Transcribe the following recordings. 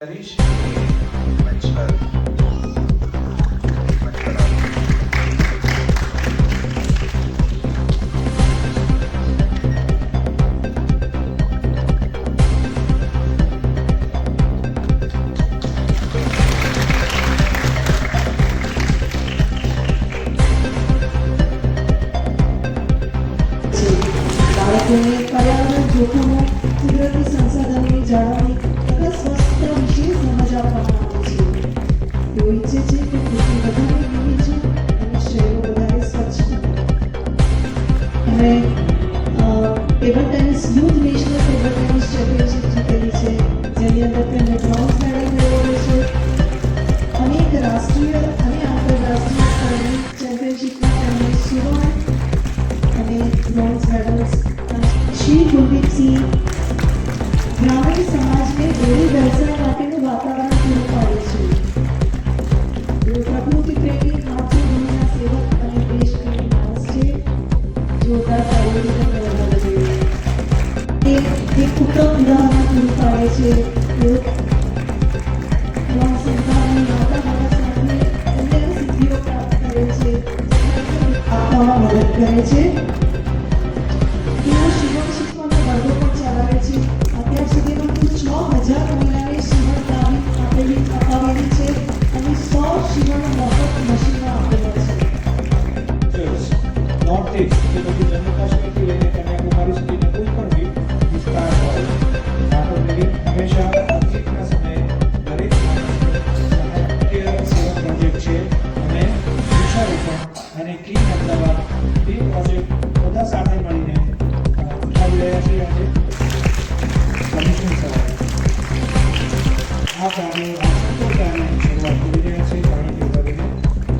हरीश मंच पर બાળકોને પર્યાવરણ જોખમો, કુદરતી સંસાધનોની જાળવણી તથા સ્વચ્છતા વિશે સમજ આપવામાં આવે છે. તેઓ ઈચ્છે છે કે પૃથ્વી વધારે લીલીછમ અને શહેરો વધારે સ્વચ્છ બને. એમણે table tennis youth national table tennis championship જીતેલી છે, જેની અંદર તેમણે બ્રોન્ઝ મેડલ મેળવેલો છે. અનેક રાષ્ટ્રીય અને આંતરરાષ્ટ્રીય સ્તરની ચેમ્પિયનશિપમાં તેમણે સુવર્ણ અને બ્રોન્ઝ મેડલ્સ. શ્રી કુલદીપસિંહ ગ્રામીણ સમાજને ડેરી વ્યવસાય માટેનું વાતાવરણ પૂરું પાડે છે. તેઓ પ્રકૃતિ પ્રેમી, માતૃભૂમિના સેવક અને દેશપ્રેમી માણસ છે. જોરદાર તાળીઓથી તેમને વધારવા જોઈએ. તે એક ઉત્તમ ઉદાહરણ પૂરું પાડે છે. તેઓ સંતાનની માતા બાબા સાથે અન્ય સિદ્ધિઓ પ્રાપ્ત કરે છે, આપવામાં મદદ કરે છે. તેઓ શિવણ શીખવાનો વર્ગો પણ ચલાવે છે. અત્યાર સુધીમાં કુલ 6,000 મહિલાને શિવણ તાલીમ અપાવેલી છે અને 100 શિવણ મફત મશીનો આપેલા છે. નોર્થ ઇસ્ટ કે પછી જમ્મુ કાશ્મીરથી લઈને કન્યાકુમારી સુધીનો કોઈ પણ વિસ્તાર હોય, ત્યાં તો મેરી હંમેશા તકલીફના સમયે દરેક સહાયકીય સેવા પ્રોજેક્ટ છે અને વૃક્ષારોપણ અને ક્લીન અમદાવાદ બે પ્રોજેક્ટ બધા સાથે મળીને ઉઠાવી રહ્યા છે. આજે કમિશન સવારે આ કાર્ય આ સંપૂર્ણ કાર્યની શરૂઆત કરી રહ્યા છે પાણીથી ભરીને,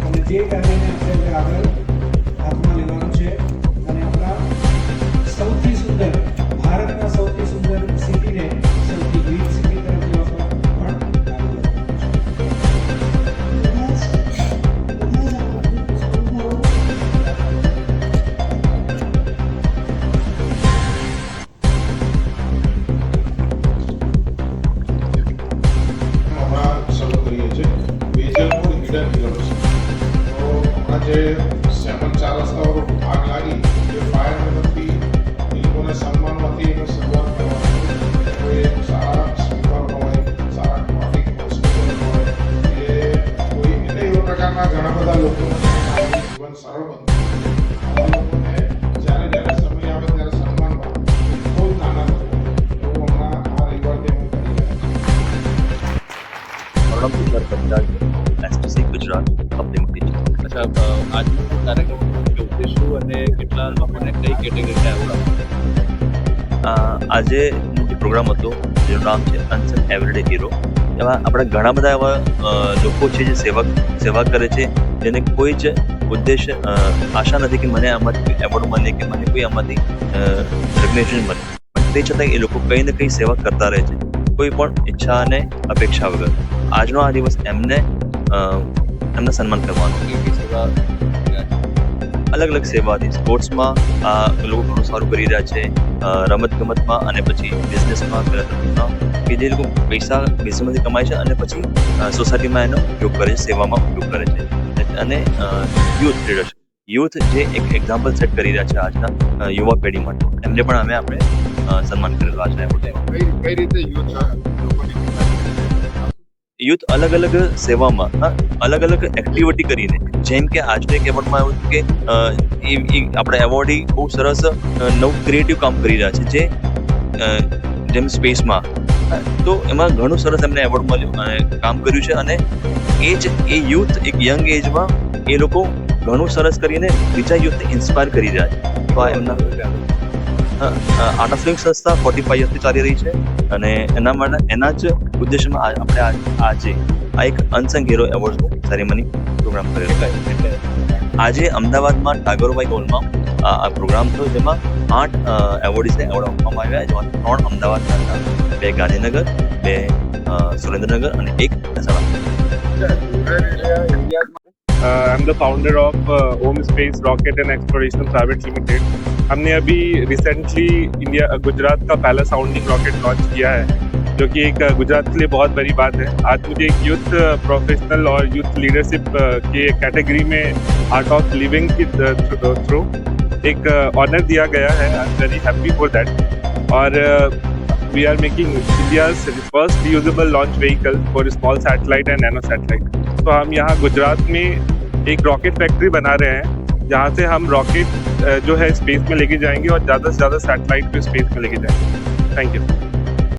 અને જે કાર્યને આપણે આગળ હાથમાં લેવાનું છે અને આપણા સૌથી સુંદર ભારતના સૌથી સુંદર સિટીને સૌથી ગ્રીન સિટી તરફ જવા પર પણ આગળ વધવાનું હમણાં શરૂ કરીએ છીએ વેજલપુર હિડન હિલ્સ. તો હમણાં જે 4 રસ્તાઓ આગ લાગી એ ફાયર મદદથી એ લોકોને સન્માનમાંથી એનો શરૂઆત કરવાની. કોઈ સારા સ્પીકર હોય, સારા ટ્રાફિક સ્પીકર હોય, એ કોઈ એટલે એવા પ્રકારના ઘણા બધા લોકોને જીવન સરળ બનતું. આવા લોકોને જ્યારે જ્યારે સમય આવે ત્યારે સન્માન મળે, બહુ જ નાના લોકો એવું હમણાં આ રવિવારથી અમે કરી રહ્યા છીએ. પ્रणब तुषार पंचाल એસટીસી ગુજરાત કંપની મૂકી છે. અચ્છા, આજનો કાર્યક્રમનો મુખ્ય ઉદ્દેશ શું અને કેટલા લોકોને કઈ કેટેગરીને એવોર્ડ આપવામાં? આજે જે પ્રોગ્રામ હતો જેનું નામ છે અનસંગ એવરીડે હીરો, એમાં આપણા ઘણા બધા એવા લોકો છે જે સેવા કરે છે, જેને કોઈ જ ઉદ્દેશ આશા નથી કે મને આમાંથી એવોર્ડ મળે કે મને કોઈ આમાંથી રેકગ્નિશન મળે, પણ તે છતાં એ લોકો કંઈ ને કંઈ સેવા કરતા રહે છે, કોઈ પણ ઈચ્છા અને અપેક્ષા વગર. આજનો આ દિવસ એમને સન્માન કરવાનો. કેવી સેવા અલગ અલગ સેવાથી સ્પોર્ટ્સમાં આ લોકો ઘણું સારું કરી રહ્યા છે, રમતગમતમાં અને પછી બિઝનેસમાં, ફિલોસોફીમાં, કે જે લોકો પૈસા બિઝનેસમાંથી કમાય છે અને પછી સોસાયટીમાં એનો ઉપયોગ કરે છે, સેવામાં ઉપયોગ કરે છે. અને યુથ લીડરશિપ, યુથ જે એક એક્ઝામ્પલ સેટ કરી રહ્યા છે આજના યુવા પેઢી માટે, એમને પણ આપણે સન્માન કરેલું આજના એવોર્ડ. કઈ રીતે યુથ અલગ અલગ સેવામાં અલગ અલગ એક્ટિવિટી કરીને, જેમ કે આજનો એક એવોર્ડમાં એવું હતું કે આપણા એવોર્ડી બહુ સરસ નવું ક્રિએટિવ કામ કરી રહ્યા છે, જેમ સ્પેસમાં. તો એમાં ઘણું સરસ એમને એવોર્ડ મળ્યું અને કામ કર્યું છે, અને એ યુથ એક યંગ એજમાં એ લોકો ઘણું સરસ કરીને બીજા યુથને ઇન્સ્પાયર કરી રહ્યા છે. તો આ એમના આર્ટ ઓફ લિવિંગ સંસ્થા 45 યર્સથી ચાલી રહી છે, અને એના જ ઉદ્દેશમાં આપણે આજે આ એક અનસંગ હીરો એવોર્ડનું સેરેમની પ્રોગ્રામ કરેલો. આજે અમદાવાદમાં ટાગોરબાઈ હોલમાં આ પ્રોગ્રામ થયો, જેમાં 8 એવોર્ડીઝને એવોર્ડ આપવામાં આવ્યા, જેમાં 3 અમદાવાદના હતા, 2 ગાંધીનગર, 2 સુરેન્દ્રનગર અને 1 Mehsana. I'm the founder of Om Space Rocket and Exploration Private Limited. हमने अभी रिसेंटली गुजरात का पहला साउंडिंग रॉकेट लॉन्च किया है जो कि एक गुजरात के लिए बहुत बड़ी बात है। आज मुझे एक यूथ प्रोफेशनल और यूथ लीडरशिप के कैटेगरी में आर्ट ऑफ लिविंग के थ्रू एक ऑनर दिया गया है। I am very happy for that. और we are making India's first reusable launch vehicle for small satellite and nano satellite. तो हम यहाँ गुजरात में एक रॉकेट फैक्ट्री बना रहे हैं, जहाँ से हम रॉकेट जो है स्पेस में लेके जाएंगे और ज़्यादा से ज़्यादा सैटेलाइट को स्पेस में लेके जाएंगे। Thank you.